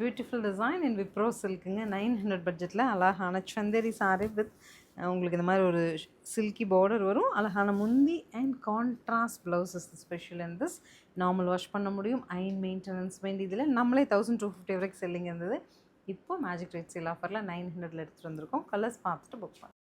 Beautiful design இன் விப்ரோ சில்க்குங்க. 900 பட்ஜெட்டில் அழகான Chanderi sorry with உங்களுக்கு இந்த மாதிரி ஒரு சில்கி பார்டர் வரும். அழகான முந்தி and contrast blouse is special in this. Normal wash பண்ண முடியும். அயன் மெயின்டெனன்ஸ் வேண்டியதில் நம்மளே 1250 வரைக்கும் செல்லிங் இருந்தது. இப்போ மேஜிக் ரேட் சேல் ஆஃபரில் 900ல் எடுத்துகிட்டு வந்திருக்கோம். கலர்ஸ் பார்த்துட்டு புக் பண்ணலாம்.